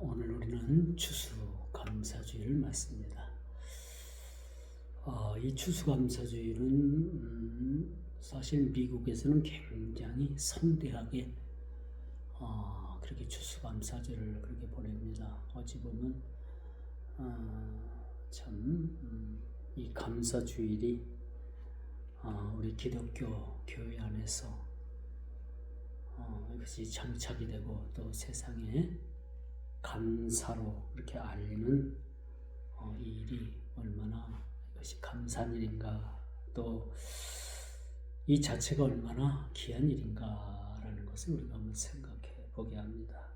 오늘 우리는 추수감사주의를 맞습니다. 이 추수감사주의는 사실 미국에서는 굉장히 성대하게 그렇게 추수감사절을 그렇게 보냅니다. 어찌 보면 이 감사주일이 우리 기독교 교회 안에서 이것이 장착이 되고 또 세상에 감사로 이렇게 알리는 이 일이 얼마나 이것이 감사한 일인가, 또 이 자체가 얼마나 귀한 일인가라는 것을 우리가 한번 생각해 보게 합니다.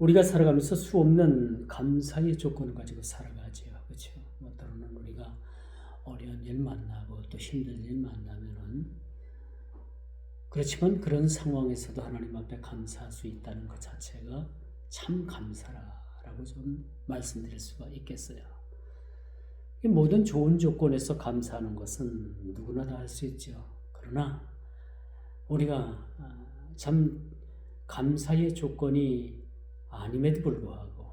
우리가 살아가면서 수없는 감사의 조건을 가지고 살아가지요. 그렇죠? 때로는 우리가 어려운 일 만나고 또 힘든 일 만나면은, 그렇지만 그런 상황에서도 하나님 앞에 감사할 수 있다는 것 자체가 참 감사라고 좀 말씀드릴 수가 있겠어요. 이 모든 좋은 조건에서 감사하는 것은 누구나 다 할 수 있죠. 그러나 우리가 참 감사의 조건이 아님에도 불구하고,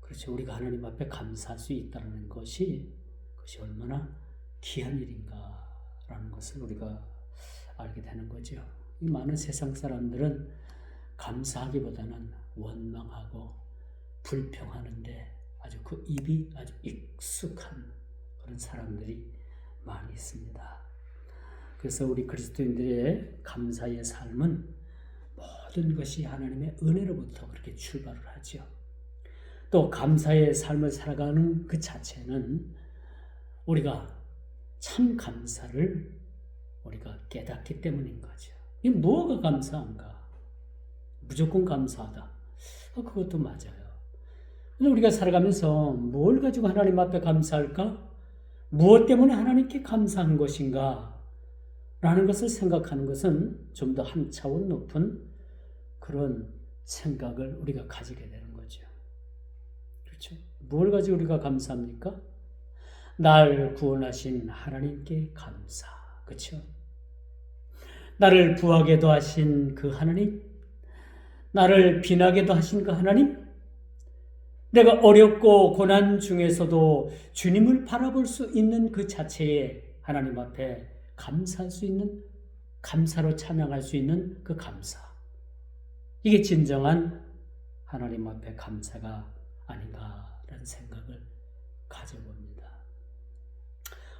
그렇죠, 우리가 하나님 앞에 감사할 수 있다는 것이 그것이 얼마나 귀한 일인가라는 것을 우리가 알게 되는 거죠. 이 많은 세상 사람들은 감사하기보다는 원망하고 불평하는데 아주 그 입이 아주 익숙한 그런 사람들이 많이 있습니다. 그래서 우리 그리스도인들의 감사의 삶은 모든 것이 하나님의 은혜로부터 그렇게 출발을 하죠. 또 감사의 삶을 살아가는 그 자체는 우리가 참 감사를 우리가 깨닫기 때문인 거죠. 이 뭐가 감사한가? 무조건 감사하다. 그것도 맞아요. 근데 우리가 살아가면서 뭘 가지고 하나님 앞에 감사할까? 무엇 때문에 하나님께 감사한 것인가? 라는 것을 생각하는 것은 좀 더 한 차원 높은 그런 생각을 우리가 가지게 되는 거죠. 그렇죠? 뭘 가지고 우리가 감사합니까? 날 구원하신 하나님께 감사. 그렇죠? 나를 부하게도 하신 그 하나님, 나를 빛나게도 하신 그 하나님, 내가 어렵고 고난 중에서도 주님을 바라볼 수 있는 그 자체에 하나님 앞에 감사할 수 있는, 감사로 찬양할 수 있는 그 감사, 이게 진정한 하나님 앞에 감사가 아닌가라는 생각을 가져봅니다.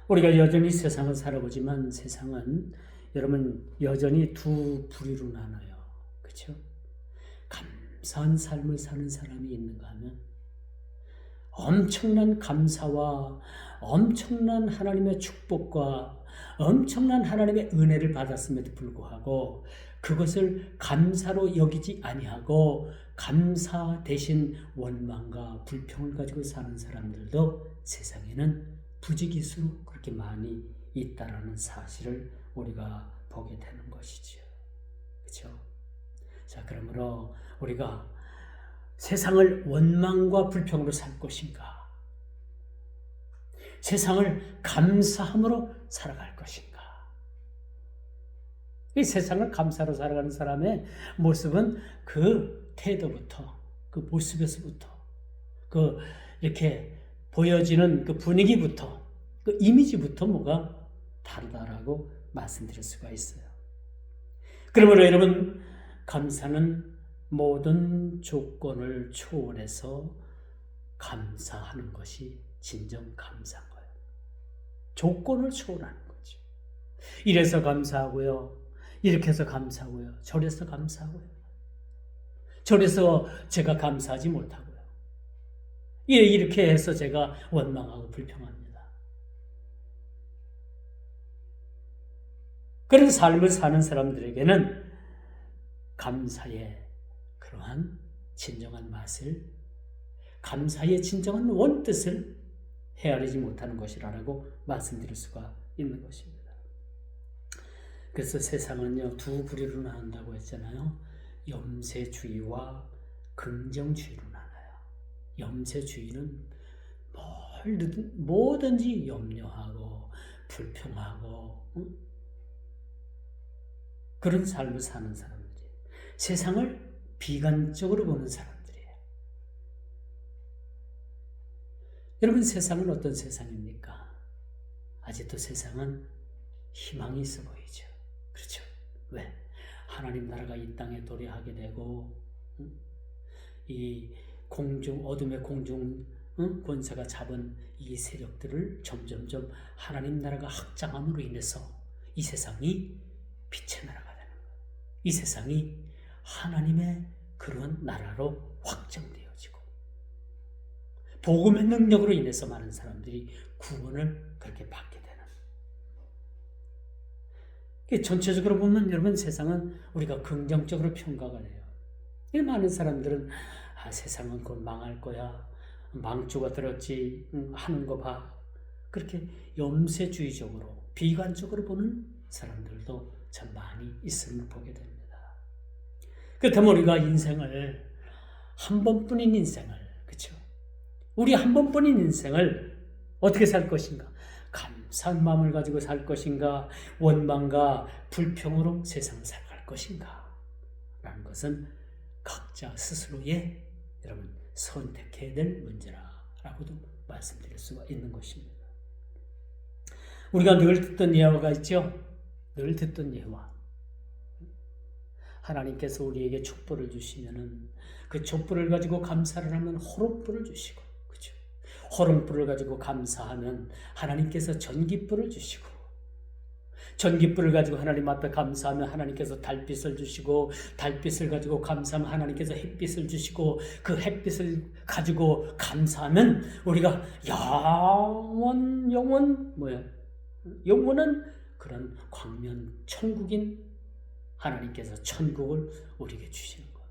우리가 여전히 세상을 살아보지만 세상은 여러분 여전히 두 부류로 나눠요. 그렇죠? 감사한 삶을 사는 사람이 있는가 하면 엄청난 감사와 엄청난 하나님의 축복과 엄청난 하나님의 은혜를 받았음에도 불구하고 그것을 감사로 여기지 아니하고 감사 대신 원망과 불평을 가지고 사는 사람들도 세상에는 부지기수로 그렇게 많이 있다라는 사실을 우리가 보게 되는 것이죠. 그렇죠? 자, 그러므로 우리가 세상을 원망과 불평으로 살 것인가? 세상을 감사함으로 살아갈 것인가? 이 세상을 감사로 살아가는 사람의 모습은 그 태도부터, 그 모습에서부터, 그 이렇게 보여지는 그 분위기부터, 그 이미지부터 뭐가 다르다라고 말씀드릴 수가 있어요. 그러므로 여러분, 감사는 모든 조건을 초월해서 감사하는 것이 진정 감사한 거예요. 조건을 초월하는 거죠. 이래서 감사하고요, 이렇게 해서 감사하고요, 저래서 감사하고요, 저래서 제가 감사하지 못하고요, 이렇게 해서 제가 원망하고 불평합니다. 그런 삶을 사는 사람들에게는 감사의 그러한 진정한 맛을, 감사의 진정한 원뜻을 헤아리지 못하는 것이라고 말씀드릴 수가 있는 것입니다. 그래서 세상은요, 두 부류로 나눈다고 했잖아요. 염세주의와 긍정주의로 나눠요. 염세주의는 뭐든지 염려하고 불평하고 그런 삶을 사는 사람들이 세상을 비관적으로 보는 사람들이에요. 여러분, 세상은 어떤 세상입니까? 아직도 세상은 희망이 있어 보이죠. 그렇죠? 왜? 하나님 나라가 이 땅에 도래하게 되고 이 어둠의 공중 권세가 잡은 이 세력들을 점점점 하나님 나라가 확장함으로 인해서 이 세상이 빛의 나라가 되는 거예요. 이 세상이 하나님의 그런 나라로 확장되어지고 복음의 능력으로 인해서 많은 사람들이 구원을 그렇게 받게 되는. 전체적으로 보면 여러분, 세상은 우리가 긍정적으로 평가가 돼요. 많은 사람들은 세상은 곧 망할 거야, 망조가 들었지 하는 거 봐, 그렇게 염세주의적으로 비관적으로 보는 사람들도 참 많이 있음을 보게 됩니다. 그렇다면 우리가 인생을 한 번뿐인 인생을, 그렇죠? 우리 한 번뿐인 인생을 어떻게 살 것인가? 감사한 마음을 가지고 살 것인가? 원망과 불평으로 세상을 살아갈 것인가? 라는 것은 각자 스스로의 여러분 선택해야 될 문제라고도 말씀드릴 수가 있는 것입니다. 우리가 늘 듣던 예화가 있죠. 늘 듣던 예화. 하나님께서 우리에게 촛불을 주시면은 그 촛불을 가지고 감사를 하면 호롱불을 주시고, 그렇죠? 호롱불을 가지고 감사하면 하나님께서 전깃불을 주시고, 전깃불을 가지고 하나님 앞에 감사하면 하나님께서 달빛을 주시고, 달빛을 가지고 감사하면 하나님께서 햇빛을 주시고, 그 햇빛을 가지고 감사하면 우리가 영원한 그런 광면 천국인 하나님께서 천국을 우리에게 주시는 거예요.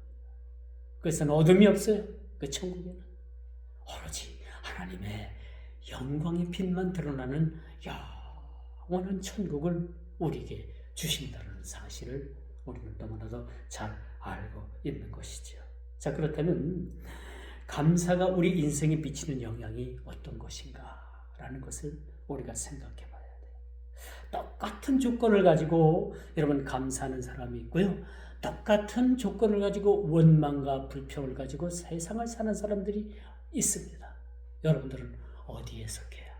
그래서는 어둠이 없어요. 그 천국에는 오로지 하나님의 영광의 빛만 드러나는 영원한 천국을 우리에게 주신다는 사실을 우리는 너무나도 잘 알고 있는 것이죠. 자, 그렇다면 감사가 우리 인생에 미치는 영향이 어떤 것인가 라는 것을 우리가 생각해 봐야 돼요. 똑같은 조건을 가지고 여러분 감사하는 사람이 있고요, 똑같은 조건을 가지고 원망과 불평을 가지고 세상을 사는 사람들이 있습니다. 여러분들은 어디에 속해요?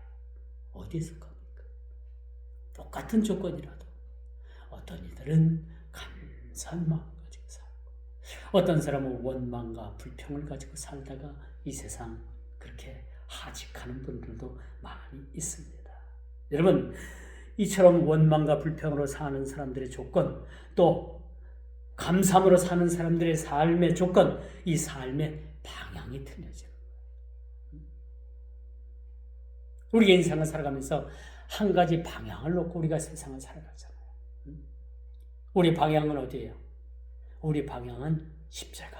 어디에 속합니까? 똑같은 조건이라도 어떤 이들은 감사한 마음을 가지고 살고, 어떤 사람은 원망과 불평을 가지고 살다가 이 세상 그렇게 하직하는 분들도 많이 있습니다. 여러분, 이처럼 원망과 불평으로 사는 사람들의 조건, 또 감사함으로 사는 사람들의 삶의 조건, 이 삶의 방향이 틀려져요. 우리가 인생을 살아가면서 한 가지 방향을 놓고 우리가 세상을 살아가잖아요. 우리 방향은 어디예요? 우리 방향은 십자가.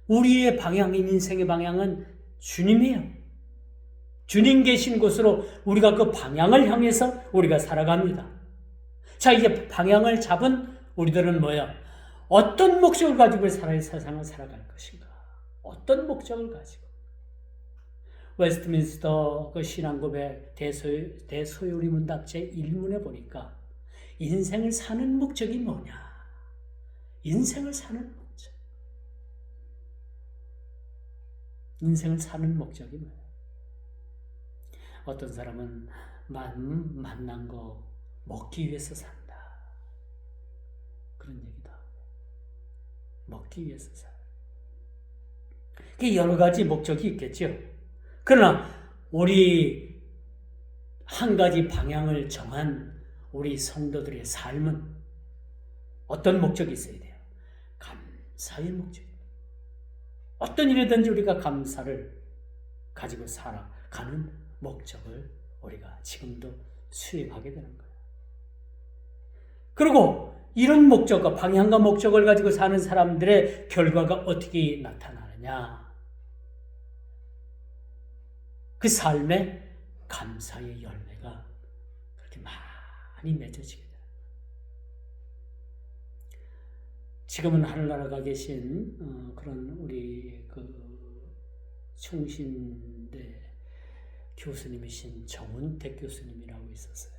우리의 방향인 인생의 방향은 주님이에요. 주님 계신 곳으로 우리가 그 방향을 향해서 우리가 살아갑니다. 자, 이제 방향을 잡은 우리들은 뭐야? 어떤 목적을 가지고 세상을 살아갈 것인가? 어떤 목적을 가지고? 웨스트민스터 그 신앙고백 대소요리 문답 제1문에 보니까 인생을 사는 목적이 뭐냐? 인생을 사는 목적. 인생을 사는 목적이 뭐야? 어떤 사람은 만난 거 먹기 위해서 산다. 그런 얘기도 하고. 먹기 위해서 살아. 여러 가지 목적이 있겠죠. 그러나 우리 한 가지 방향을 정한 우리 성도들의 삶은 어떤 목적이 있어야 돼요? 감사의 목적입니다. 어떤 일이든지 우리가 감사를 가지고 살아가는 목적을 우리가 지금도 수행하게 되는 거예요. 그리고 이런 목적과 방향과 목적을 가지고 사는 사람들의 결과가 어떻게 나타나느냐? 그 삶에 감사의 열매가 그렇게 많이 맺어지게 됩니다. 지금은 하늘나라가 계신 그런 우리 그 충신대 교수님이신 정운택 교수님이라고 있었어요.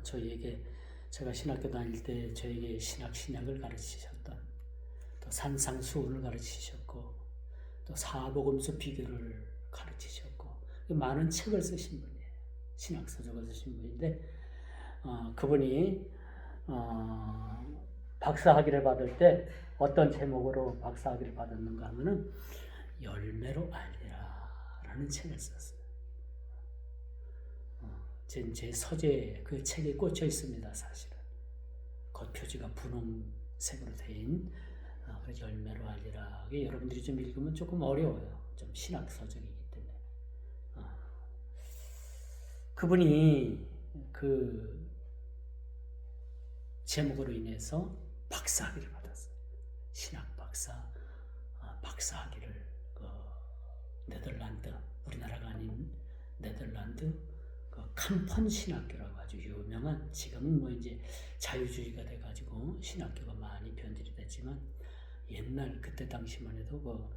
저희에게 제가 신학교 다닐 때 저에게 신약을 가르치셨던, 또 산상수훈을 가르치셨고, 또 사복음서 비교를 가르치셨고, 많은 책을 쓰신 분이에요. 신학서적을 쓰신 분인데, 그분이 박사학위를 받을 때 어떤 제목으로 박사학위를 받았는가 하면은 열매로 알리라 라는 책을 썼어요. 제 서재에 그 책에 꽂혀 있습니다. 사실은 겉표지가 분홍색으로 된 열매로 알리라. 여러분들이 좀 읽으면 조금 어려워요. 좀 신학서적이기 때문에. 그분이 그 제목으로 인해서 박사학위를 받았어요. 신학 박사학위를 네덜란드, 우리나라가 아닌 네덜란드 캄펀 신학교라고 아주 유명한, 지금은 이제 자유주의가 돼가지고 신학교가 많이 변질이 됐지만, 옛날 그때 당시만 해도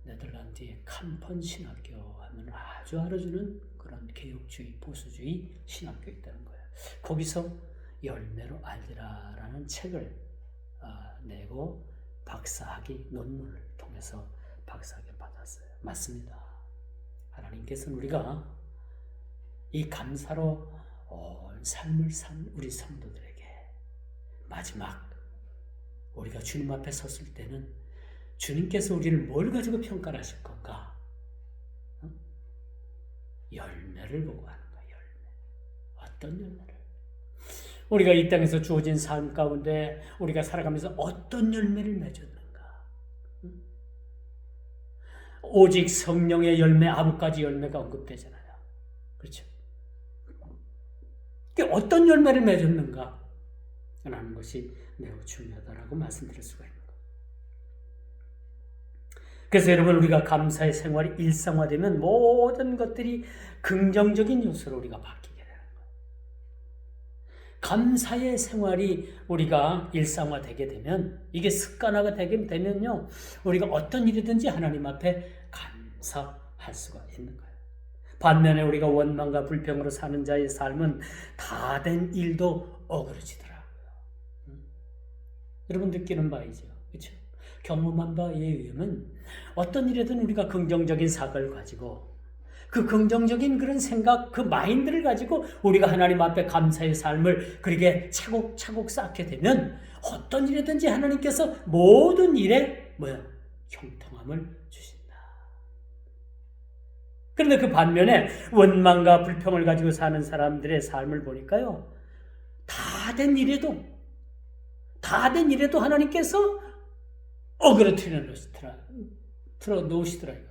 네덜란드의 캄펀 신학교 하면 아주 알아주는 그런 개혁주의, 보수주의 신학교 있다는 거예요. 거기서 열매로 알리라라는 책을 내고 박사학위 논문을 통해서 박사학위를 받았어요. 맞습니다. 하나님께서는 우리가 이 감사로 온 삶을 산 우리 성도들에게 마지막 우리가 주님 앞에 섰을 때는 주님께서 우리를 뭘 가지고 평가를 하실 건가? 열매를 보고 하는 거야. 열매. 어떤 열매를? 우리가 이 땅에서 주어진 삶 가운데 우리가 살아가면서 어떤 열매를 맺었는가? 오직 성령의 열매, 9가지 열매가 언급되잖아요. 그렇죠? 어떤 열매를 맺었는가? 라는 것이 매우 중요하다라고 말씀드릴 수가 있는 거예요. 그래서 여러분, 우리가 감사의 생활이 일상화되면 모든 것들이 긍정적인 요소로 우리가 바뀌게 되는 거예요. 감사의 생활이 우리가 일상화되게 되면, 이게 습관화가 되게 되면요, 우리가 어떤 일이든지 하나님 앞에 감사할 수가 있는 거예요. 반면에 우리가 원망과 불평으로 사는 자의 삶은 다 된 일도 어그러지더라고요. 여러분 느끼는 바이죠. 그렇죠? 경험한 바에 의하면 어떤 일에든 우리가 긍정적인 사고를 가지고 그 긍정적인 그런 생각, 그 마인드를 가지고 우리가 하나님 앞에 감사의 삶을 그렇게 차곡차곡 쌓게 되면 어떤 일이든지 하나님께서 모든 일에 형통함을 주신다. 그런데 그 반면에 원망과 불평을 가지고 사는 사람들의 삶을 보니까요, 다 된 일에도 하나님께서 어그러뜨려 놓으시더라 이거예요.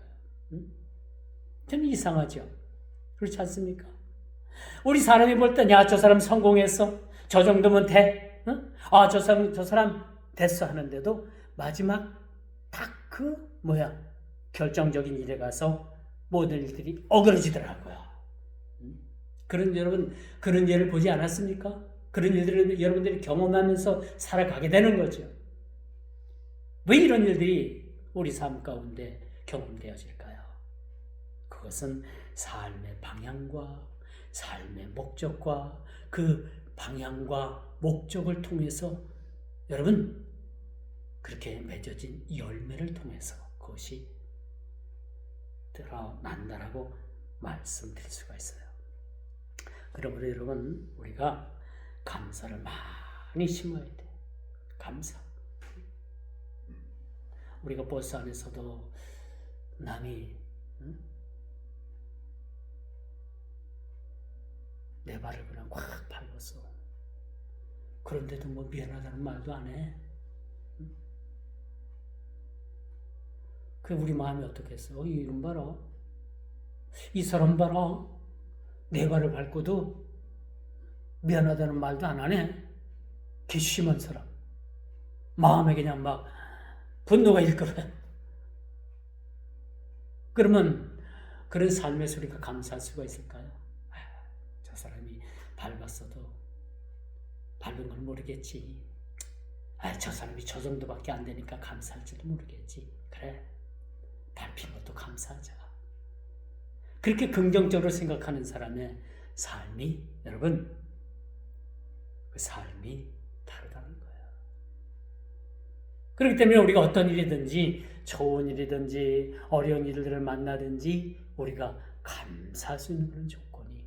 좀 이상하죠? 그렇지 않습니까? 우리 사람이 볼 땐, 야, 저 사람 성공했어, 저 정도면 돼, 저 사람 됐어 하는데도 마지막 딱 결정적인 일에 가서 모든 일들이 어그러지더라고요. 그런 예를 보지 않았습니까? 그런 일들을 여러분들이 경험하면서 살아가게 되는 거죠. 왜 이런 일들이 우리 삶 가운데 경험되어질까요? 그것은 삶의 방향과 삶의 목적과 그 방향과 목적을 통해서 여러분 그렇게 맺어진 열매를 통해서 그것이 드러난다라고 말씀드릴 수가 있어요. 그러므로 여러분, 우리가 감사를 많이 심어야 돼. 감사. 우리가 버스 안에서도 남이 내 발을 그냥 꽉 밟았어. 그런데도 미안하다는 말도 안 해. 그 우리 마음이 어떻겠어? 이놈 봐라. 이 사람 봐라. 내 발을 밟고도 미안하다는 말도 안 하네. 괘씸한 사람. 마음에 그냥 분노가 일거려. 그러면 그런 삶에서 우리가 감사할 수가 있을까요? 저 사람이 밟았어도 밟은 걸 모르겠지. 저 사람이 저 정도밖에 안 되니까 감사할지도 모르겠지. 그래, 밟힌 것도 감사하자. 그렇게 긍정적으로 생각하는 사람의 삶이 여러분 그 삶이 다르다는 거예요. 그렇기 때문에 우리가 어떤 일이든지 좋은 일이든지 어려운 일들을 만나든지 우리가 감사할 수 있는 그런 조건이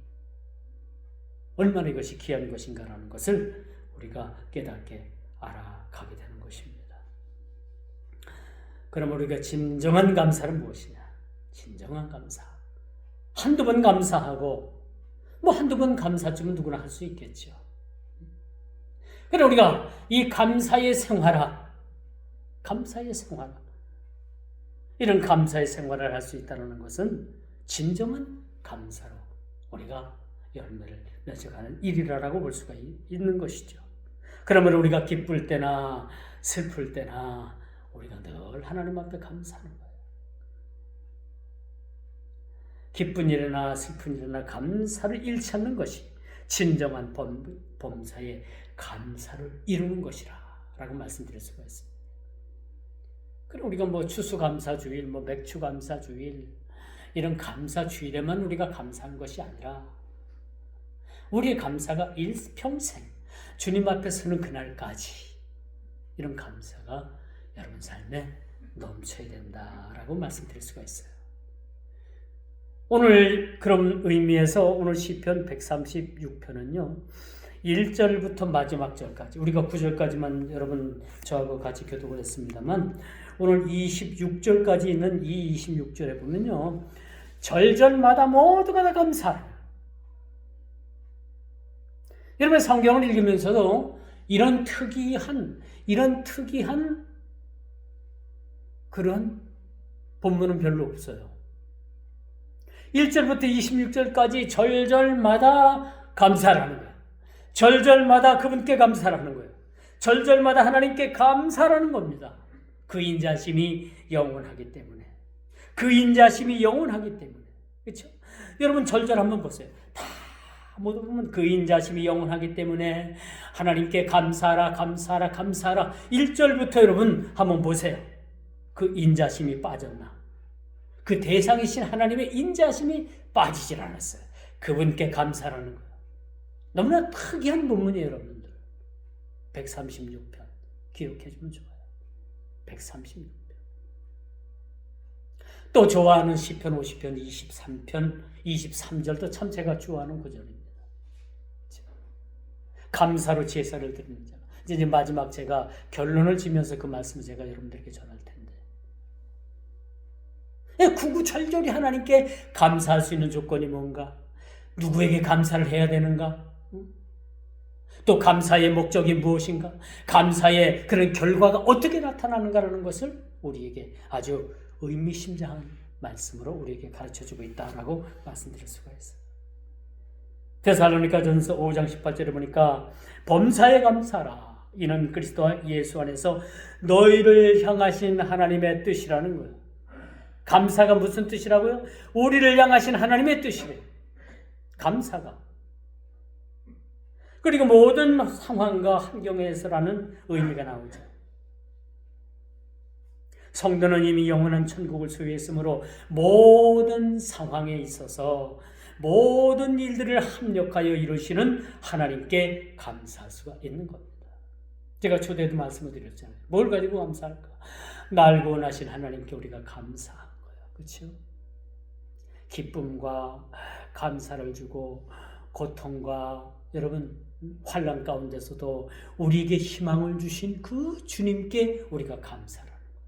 얼마나 이것이 귀한 것인가라는 것을 우리가 깨닫게 알아가게 되는 것입니다. 그럼 우리가 진정한 감사는 무엇이냐? 진정한 감사. 한두 번 감사하고 한두 번 감사쯤은 누구나 할 수 있겠죠. 그래 우리가 이 감사의 생활화, 이런 감사의 생활을 할 수 있다는 것은 진정한 감사로 우리가 열매를 맺어가는 일이라고 볼 수가 있는 것이죠. 그러면 우리가 기쁠 때나 슬플 때나 우리가 늘 하나님 앞에 감사하는 거예요. 기쁜 일이나 슬픈 일이나 감사를 잃지 않는 것이 진정한 범사의 감사를 이루는 것이라 라고 말씀드릴 수가 있습니다. 그럼 우리가 추수감사주일, 맥주감사주일 이런 감사주일에만 우리가 감사한 것이 아니라 우리의 감사가 일평생 주님 앞에 서는 그날까지 이런 감사가 여러분 삶에 넘쳐야 된다라고 말씀드릴 수가 있어요. 오늘 그런 의미에서 오늘 시편 136편은요. 1절부터 마지막 절까지 우리가 9절까지만 여러분 저하고 같이 교독을 했습니다만 오늘 26절까지 있는 이 26절에 보면요. 절절마다 모두가 다 감사해요. 여러분 성경을 읽으면서도 이런 특이한 그런 본문은 별로 없어요. 1절부터 26절까지 절절마다 감사를 하는 거예요. 절절마다 그분께 감사를 하는 거예요. 절절마다 하나님께 감사라는 겁니다. 그 인자심이 영원하기 때문에. 그렇죠? 여러분 절절 한번 보세요. 다 모두 보면 그 인자심이 영원하기 때문에 하나님께 감사하라. 1절부터 여러분 한번 보세요. 그 인자심이 빠졌나? 그 대상이신 하나님의 인자심이 빠지질 않았어요. 그분께 감사라는 거예요. 너무나 특이한 본문이에요, 여러분들. 136편 기억해주면 좋아요. 136편. 또 좋아하는 시편 50편, 23편, 23절도 참 제가 좋아하는 구절입니다. 감사로 제사를 드리는 자. 이제 마지막 제가 결론을 지면서 그 말씀을 제가 여러분들에게 전할 텐데. 구구절절히 하나님께 감사할 수 있는 조건이 뭔가? 누구에게 감사를 해야 되는가? 또 감사의 목적이 무엇인가? 감사의 그런 결과가 어떻게 나타나는가라는 것을 우리에게 아주 의미심장한 말씀으로 우리에게 가르쳐주고 있다라고 말씀드릴 수가 있어요. 데살로니가전서 5장 18절에 보니까 범사에 감사라. 이는 그리스도와 예수 안에서 너희를 향하신 하나님의 뜻이라는 거예요. 감사가 무슨 뜻이라고요? 우리를 향하신 하나님의 뜻이래요. 감사가. 그리고 모든 상황과 환경에서라는 의미가 나오죠. 성도는 이미 영원한 천국을 소유했으므로 모든 상황에 있어서 모든 일들을 합력하여 이루시는 하나님께 감사할 수가 있는 겁니다. 제가 초대도 말씀을 드렸잖아요. 뭘 가지고 감사할까? 날 구원하신 하나님께 우리가 감사한 거예요. 그렇죠? 기쁨과 감사를 주고 고통과 여러분 환난 가운데서도 우리에게 희망을 주신 그 주님께 우리가 감사를 하는 거예요.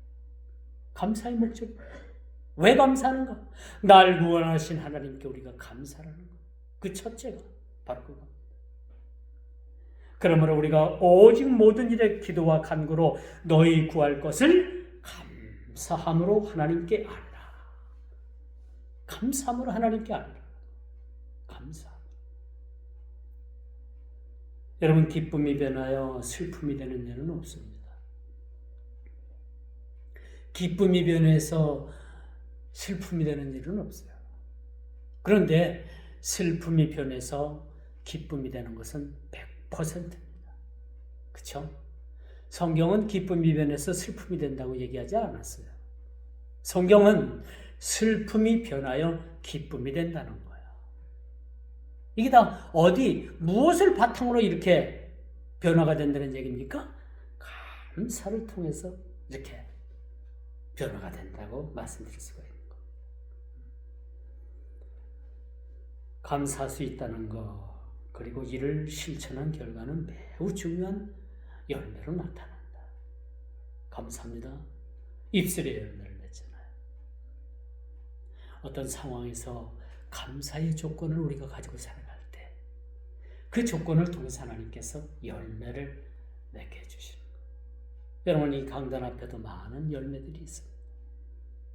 감사의 목적이 왜 감사하는가? 날 구원하신 하나님께 우리가 감사를 하는 거예요. 그 첫째가 바로 그겁니다. 그러므로 우리가 오직 모든 일에 기도와 간구로 너희 구할 것을 감사함으로 하나님께 아뢰라. 감사함으로 하나님께 아뢰라. 감사. 여러분 기쁨이 변하여 슬픔이 되는 일은 없습니다. 기쁨이 변해서 슬픔이 되는 일은 없어요. 그런데 슬픔이 변해서 기쁨이 되는 것은 100%입니다. 그렇죠? 성경은 기쁨이 변해서 슬픔이 된다고 얘기하지 않았어요. 성경은 슬픔이 변하여 기쁨이 된다는 거예요. 이게 다 무엇을 바탕으로 이렇게 변화가 된다는 얘기입니까? 감사를 통해서 이렇게 변화가 된다고 말씀드릴 수가 있는 것. 감사할 수 있다는 것, 그리고 이를 실천한 결과는 매우 중요한 열매로 나타난다. 감사합니다. 입술의 열매를 맺잖아요. 어떤 상황에서 감사의 조건을 우리가 가지고 살아갈 때 그 조건을 통해서 하나님께서 열매를 맺게 해주시는 거예요. 여러분, 이 강단 앞에도 많은 열매들이 있습니다.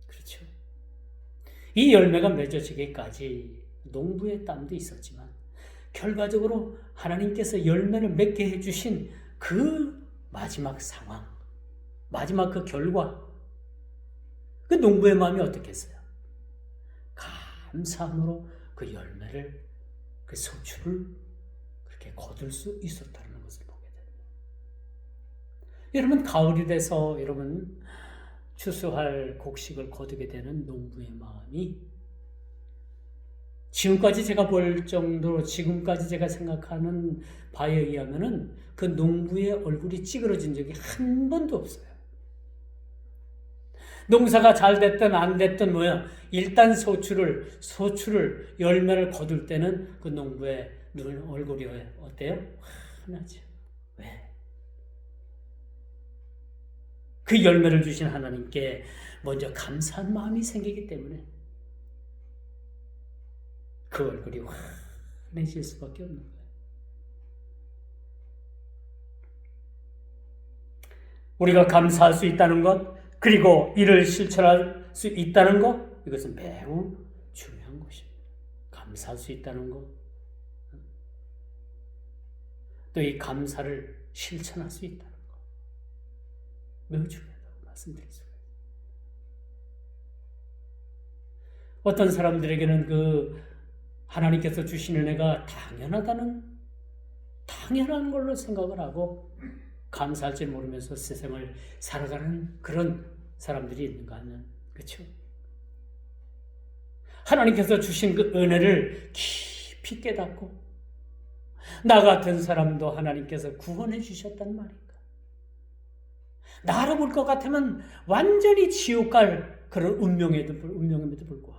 그렇죠? 이 열매가 맺어지기까지 농부의 땀도 있었지만 결과적으로 하나님께서 열매를 맺게 해주신 그 마지막 상황, 마지막 그 결과, 그 농부의 마음이 어떻겠어요? 감사함으로 그 열매를, 그 소출을 그렇게 거둘 수 있었다는 것을 보게 됩니다. 여러분, 가을이 돼서 여러분 추수할 곡식을 거두게 되는 농부의 마음이 지금까지 제가 볼 정도로, 지금까지 제가 생각하는 바에 의하면은 그 농부의 얼굴이 찌그러진 적이 한 번도 없어요. 농사가 잘 됐든 안 됐든 일단 소출을 열매를 거둘 때는 그 농부의 눈, 얼굴이 어때요? 환하죠. 왜? 그 열매를 주신 하나님께 먼저 감사한 마음이 생기기 때문에 그 얼굴이 환해질 수밖에 없는 거예요. 우리가 감사할 수 있다는 것, 그리고 이를 실천할 수 있다는 것, 이것은 매우 중요한 것입니다. 감사할 수 있다는 것, 또 이 감사를 실천할 수 있다는 것, 매우 중요하다고 말씀드릴 수가 있습니다. 어떤 사람들에게는 그 하나님께서 주신 은혜가 당연한 걸로 생각을 하고 감사할 줄 모르면서 세상을 살아가는 그런 사람들이 있는가 하면, 그렇죠? 하나님께서 주신 그 은혜를 깊이 깨닫고 나 같은 사람도 하나님께서 구원해 주셨단 말인가? 나 알아볼 것 같으면 완전히 지옥 갈 그런 운명에도 불구하고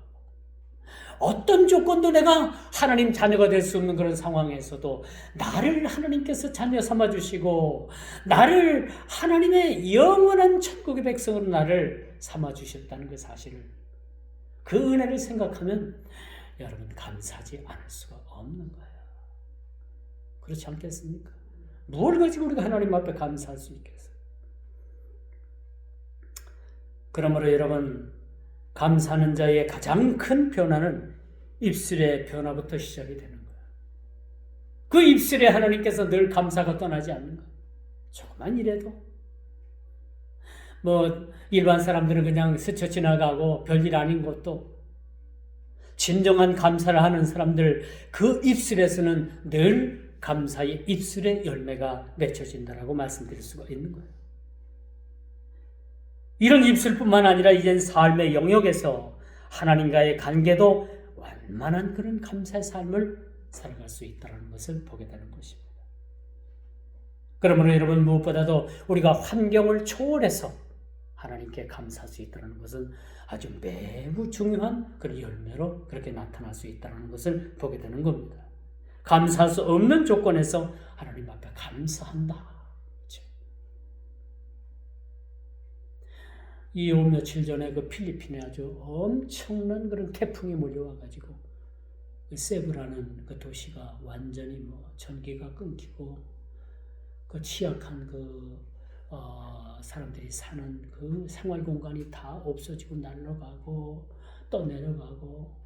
어떤 조건도 내가 하나님 자녀가 될 수 없는 그런 상황에서도 나를 하나님께서 자녀 삼아주시고 나를 하나님의 영원한 천국의 백성으로 나를 삼아주셨다는 그 사실을, 그 은혜를 생각하면 여러분 감사하지 않을 수가 없는 거예요. 그렇지 않겠습니까? 뭘 가지고 우리가 하나님 앞에 감사할 수 있겠어요? 그러므로 여러분, 감사하는 자의 가장 큰 변화는 입술의 변화부터 시작이 되는 거예요. 그 입술에 하나님께서 늘 감사가 떠나지 않는 거예요. 조금만 이래도 일반 사람들은 그냥 스쳐 지나가고 별일 아닌 것도, 진정한 감사를 하는 사람들 그 입술에서는 늘 감사의 입술의 열매가 맺혀진다라고 말씀드릴 수가 있는 거예요. 이런 입술뿐만 아니라 이젠 삶의 영역에서 하나님과의 관계도 완만한 그런 감사의 삶을 살아갈 수 있다는 것을 보게 되는 것입니다. 그러므로 여러분, 무엇보다도 우리가 환경을 초월해서 하나님께 감사할 수 있다는 것은 아주 매우 중요한 그런 열매로 그렇게 나타날 수 있다는 것을 보게 되는 겁니다. 감사할 수 없는 조건에서 하나님 앞에 감사한다. 이 며칠 전에 그 필리핀에 아주 엄청난 그런 태풍이 몰려와가지고 세부라는 그 도시가 완전히 전기가 끊기고 그 취약한 사람들이 사는 그 생활 공간이 다 없어지고 날아가고 또 내려가고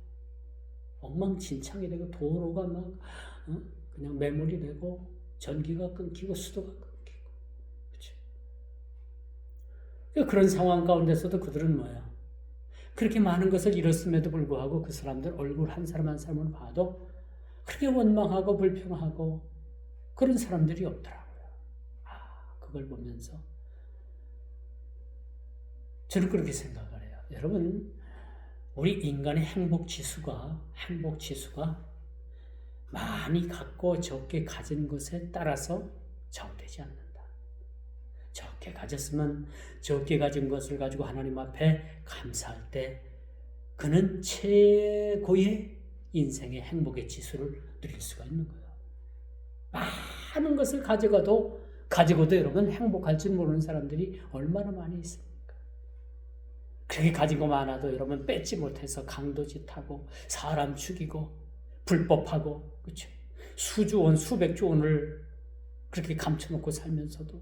엉망진창이 되고 도로가 막 그냥 매몰이 되고 전기가 끊기고 수도가 끊기고, 그렇죠? 그런 상황 가운데서도 그들은 그렇게 많은 것을 잃었음에도 불구하고 그 사람들 얼굴 한 사람 한 사람을 봐도 그렇게 원망하고 불평하고 그런 사람들이 없더라고요. 그걸 보면서 저는 그렇게 생각을 해요. 여러분, 우리 인간의 행복 지수가 많이 갖고 적게 가진 것에 따라서 좌우되지 않는다. 적게 가졌으면 적게 가진 것을 가지고 하나님 앞에 감사할 때 그는 최고의 인생의 행복의 지수를 누릴 수가 있는 거예요. 많은 것을 가지고도 여러분 행복할 줄 모르는 사람들이 얼마나 많이 있습니까? 그렇게 가지고 많아도 여러분 뺏지 못해서 강도짓하고 사람 죽이고 불법하고 그렇죠? 수조 원, 수백조 원을 그렇게 감춰놓고 살면서도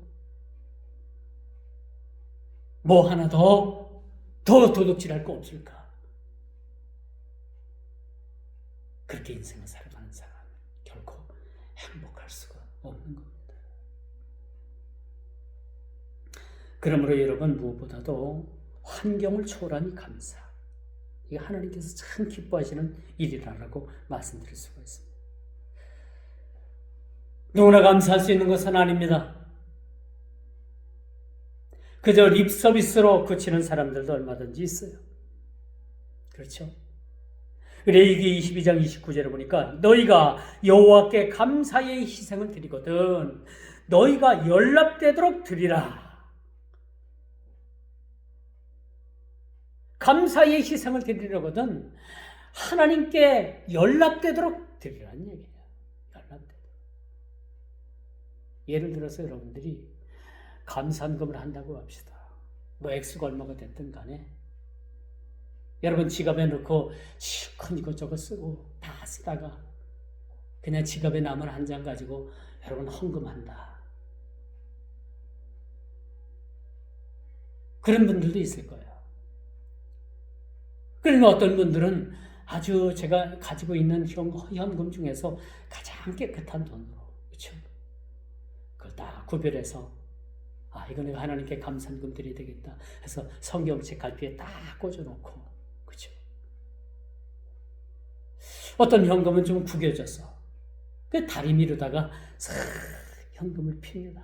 뭐 하나 더 도둑질할 거 없을까? 그렇게 인생을 살아가는 사람은 결코 행복할 수가 없는 겁니다. 그러므로 여러분 무엇보다도 환경을 초월하니 감사. 이게 하나님께서 참 기뻐하시는 일이라고 말씀드릴 수가 있습니다. 누구나 감사할 수 있는 것은 아닙니다. 그저 립 서비스로 그치는 사람들도 얼마든지 있어요. 그렇죠? 레위기 22장 29절에 보니까 너희가 여호와께 감사의 희생을 드리거든 너희가 연락되도록 드리라. 감사의 희생을 드리려거든 하나님께 연락되도록 드리라는 얘기예요. 연락되도록. 예를 들어서 여러분들이 감사한금을 한다고 합시다. 뭐 액수가 얼마가 됐든 간에 여러분 지갑에 넣고 실컷 이것저것 쓰고 다 쓰다가 그냥 지갑에 남은 한 장 가지고 여러분 헌금한다. 그런 분들도 있을 거예요. 그러면 어떤 분들은 아주 제가 가지고 있는 현금 중에서 가장 깨끗한 돈으로 그렇죠? 그걸 다 구별해서 이거 내가 하나님께 감사한금 드려야 되겠다 해서 성경책 갈피에 딱 꽂아놓고 그렇죠? 어떤 현금은 좀 구겨져서 그 다리 미루다가 싹 현금을 핍니다.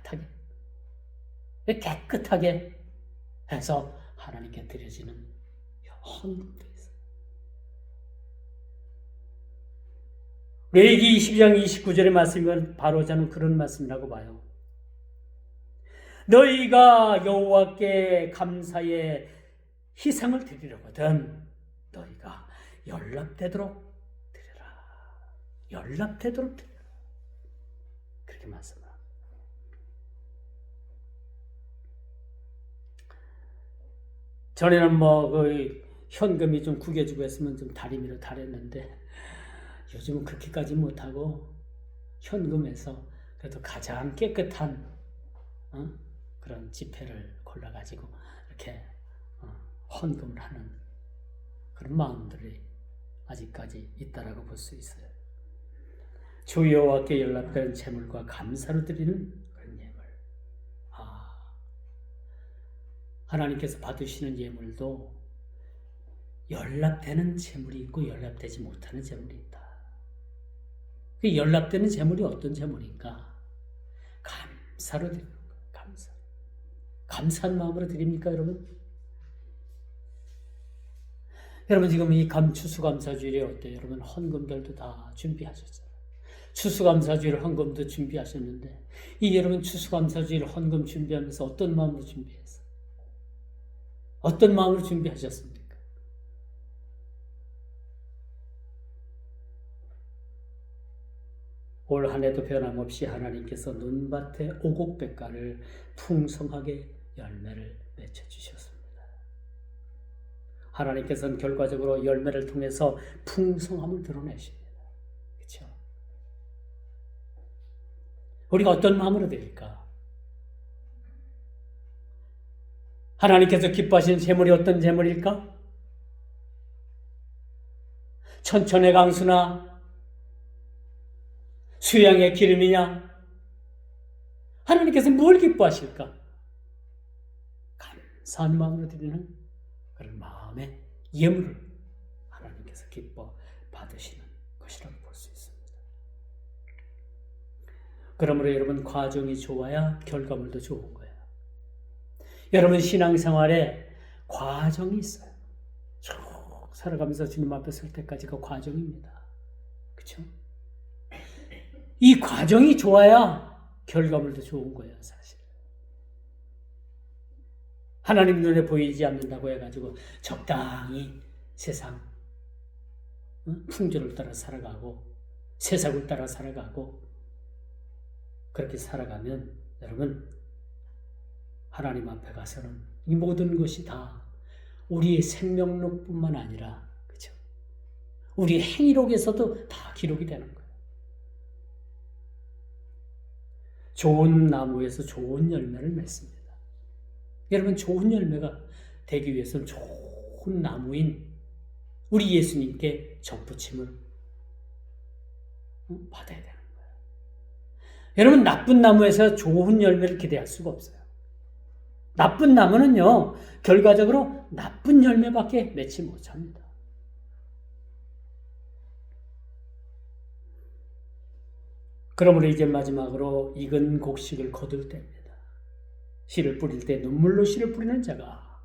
빳빳하게 깨끗하게 해서 하나님께 드려지는 헌금도 있어요. 레위기 22장 29절의 말씀은 바로 저는 그런 말씀이라고 봐요. 너희가 여호와께 감사의 희생을 드리려거든 너희가 연락되도록 드려라. 연락되도록 드려라. 그렇게 말씀합니다. 전에는 현금이 좀 구겨지고 했으면 좀 다리 밀어 달했는데 요즘은 그렇게까지 못하고 현금에서 그래도 가장 깨끗한 그런 지폐를 골라가지고 이렇게 헌금을 하는 그런 마음들이 아직까지 있다라고 볼 수 있어요. 주 여호와께 연락되는 제물과 감사로 드리는 그런 예물. 하나님께서 받으시는 예물도 연락되는 제물이 있고 연락되지 못하는 제물이 있다. 그 연락되는 제물이 어떤 제물인가? 감사로 드리는 거예요. 감사. 감사한 마음으로 드립니까, 여러분? 여러분 지금 이 추수감사주일이 어때요? 여러분 헌금들도 다 준비하셨잖아요. 추수감사주일 헌금도 준비하셨는데 이 여러분 추수감사주일 헌금 준비하면서 어떤 마음으로 준비했어요? 어떤 마음으로 준비하셨습니까? 올 한 해도 변함없이 하나님께서 눈밭에 오곡백과를 풍성하게 열매를 맺혀주셨습니다. 하나님께서는 결과적으로 열매를 통해서 풍성함을 드러내십니다. 그렇죠? 우리가 어떤 마음으로 드릴까? 하나님께서 기뻐하시는 제물이 어떤 제물일까? 천천의 강수나 수양의 기름이냐? 하나님께서 뭘 기뻐하실까? 감사한 마음으로 드리는 그런 마음의 예물을 하나님께서 기뻐 받으시는 것이라고 볼 수 있습니다. 그러므로 여러분 과정이 좋아야 결과물도 좋은 거예요. 여러분 신앙생활에 과정이 있어요. 쭉 살아가면서 주님 앞에 설 때까지가 과정입니다. 그렇죠? 이 과정이 좋아야 결과물도 좋은 거예요, 사실. 하나님 눈에 보이지 않는다고 해가지고 적당히 세상 풍조를 따라 살아가고 세상을 따라 살아가고 그렇게 살아가면 여러분 하나님 앞에 가서는 이 모든 것이 다 우리의 생명록뿐만 아니라 그렇죠? 우리 행위록에서도 다 기록이 되는 거예요. 좋은 나무에서 좋은 열매를 맺습니다. 여러분 좋은 열매가 되기 위해서는 좋은 나무인 우리 예수님께 접붙임을 받아야 되는 거예요. 여러분 나쁜 나무에서 좋은 열매를 기대할 수가 없어요. 나쁜 나무는요 결과적으로 나쁜 열매밖에 맺지 못합니다. 그러므로 이제 마지막으로 익은 곡식을 거둘 때입니다. 씨를 뿌릴 때 눈물로 씨를 뿌리는 자가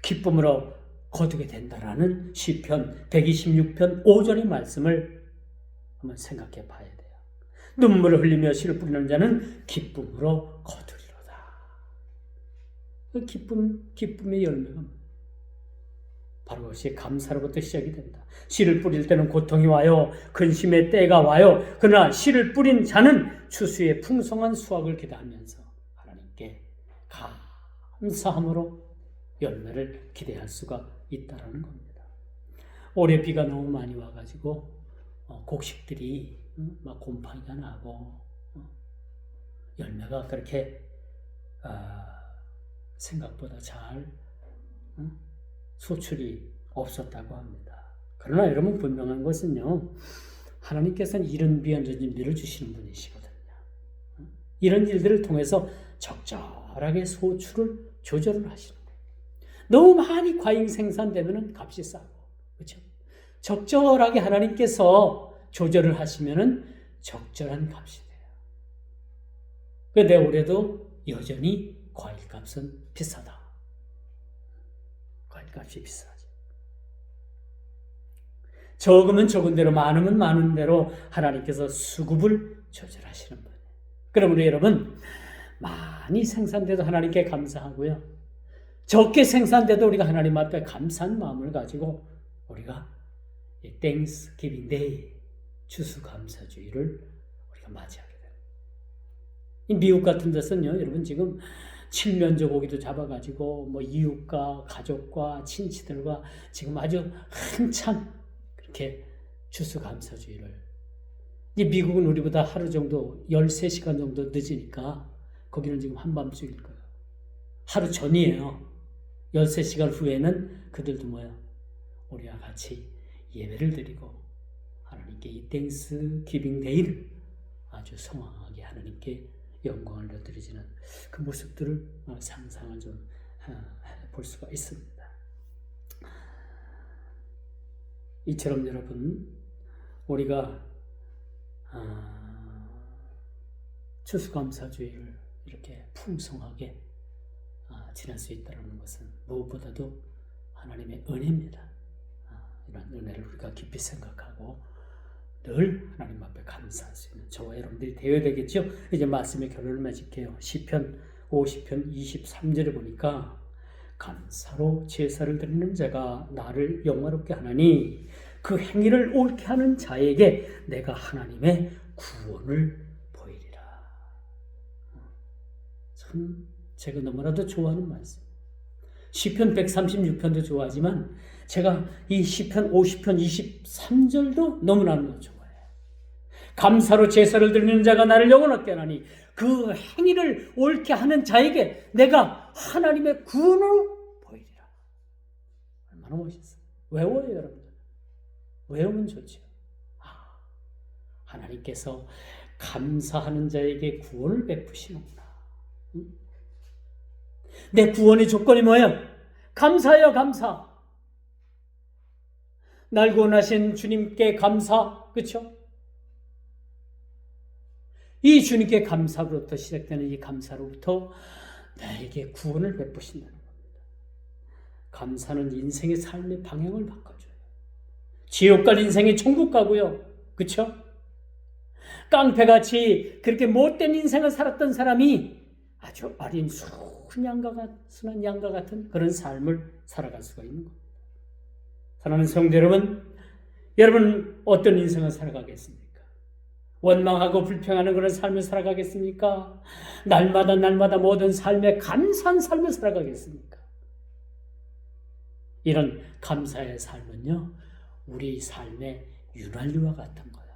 기쁨으로 거두게 된다라는 시편 126편 5절의 말씀을 한번 생각해 봐야 돼요. 눈물을 흘리며 씨를 뿌리는 자는 기쁨으로 거두리로다. 그 기쁨의 열매가 바로 그것이 감사로부터 시작이 된다. 씨를 뿌릴 때는 고통이 와요. 근심의 때가 와요. 그러나 씨를 뿌린 자는 추수의 풍성한 수확을 기대하면서 하나님께 감사함으로 열매를 기대할 수가 있다는 겁니다. 올해 비가 너무 많이 와가지고 곡식들이 막 곰팡이가 나고 열매가 그렇게 생각보다 잘 소출이 없었다고 합니다. 그러나 여러분 분명한 것은요. 하나님께서는 이런 비한 일들을 주시는 분이시거든요. 이런 일들을 통해서 적절하게 소출을 조절을 하시는 거예요. 너무 많이 과잉 생산되면 값이 싸고 그렇죠? 적절하게 하나님께서 조절을 하시면 적절한 값이 돼요. 그런데 올해도 여전히 과일값은 비싸다. 과일값이 비싸지. 적으면 적은 대로 많으면 많은 대로 하나님께서 수급을 조절하시는 거예요. 그러므로 여러분 많이 생산돼도 하나님께 감사하고요. 적게 생산돼도 우리가 하나님 앞에 감사한 마음을 가지고 우리가 Thanksgiving Day 추수감사주의를 우리가 맞이하게 됩니다. 이 미국 같은 데서는요, 여러분 지금 칠면조 고기도 잡아가지고 뭐 이웃과 가족과 친치들과 지금 아주 한참 그렇게 추수감사주의를. 이 미국은 우리보다 하루 정도 13시간 정도 늦으니까 거기는 지금 한밤중일 거예요. 하루 전이에요. 13시간 후에는 그들도 뭐야? 우리와 같이 예배를 드리고 하나님께 이 땡스기빙 데이를 아주 성황하게 하나님께 영광을 드리지는 그 모습들을 상상을 좀 볼 수가 있습니다. 이처럼 여러분 우리가 추수감사주의를 이렇게 풍성하게 지낼 수 있다는 것은 무엇보다도 하나님의 은혜입니다. 이런 은혜를 우리가 깊이 생각하고 늘 하나님 앞에 감사할 수 있는 저와 여러분들이 되어야 되겠죠. 이제 말씀의 결론을 맺을게요. 시편 50편 23절에 보니까 감사로 제사를 드리는 자가 나를 영화롭게 하나니 그 행위를 옳게 하는 자에게 내가 하나님의 구원을 보이리라. 참 제가 너무나도 좋아하는 말씀. 시편 136편도 좋아하지만 제가 이 시편 50편 23절도 너무나도 좋아해요. 감사로 제사를 드리는 자가 나를 영원하게 하나니 그 행위를 옳게 하는 자에게 내가 하나님의 구원으로 보이리라. 얼마나 멋있어요. 외워요 여러분들. 외우면 좋죠. 하나님께서 감사하는 자에게 구원을 베푸시는구나. 내 구원의 조건이 뭐예요? 감사예요, 감사. 날 구원하신 주님께 감사, 그렇죠? 이 주님께 감사로부터 시작되는 이 감사로부터 나에게 구원을 베푸신다는 겁니다. 감사는 인생의 삶의 방향을 바꿔줘요. 지옥 갈 인생이 천국 가고요. 그렇죠? 깡패같이 그렇게 못된 인생을 살았던 사람이 아주 어린 순한 양과 같은 그런 삶을 살아갈 수가 있는 겁니다. 사랑하는 성도 여러분 어떤 인생을 살아가겠습니까? 원망하고 불평하는 그런 삶을 살아가겠습니까? 날마다 모든 삶에 감사한 삶을 살아가겠습니까? 이런 감사의 삶은요, 우리 삶의 윤활유와 같은 거예요.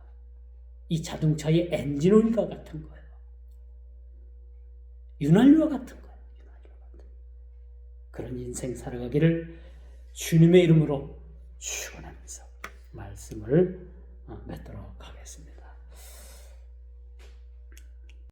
이 자동차의 엔진오일과 같은 거예요. 윤활유와 같은 거예요. 그런 인생 살아가기를 주님의 이름으로 축원하면서 말씀을 맺도록 하겠습니다.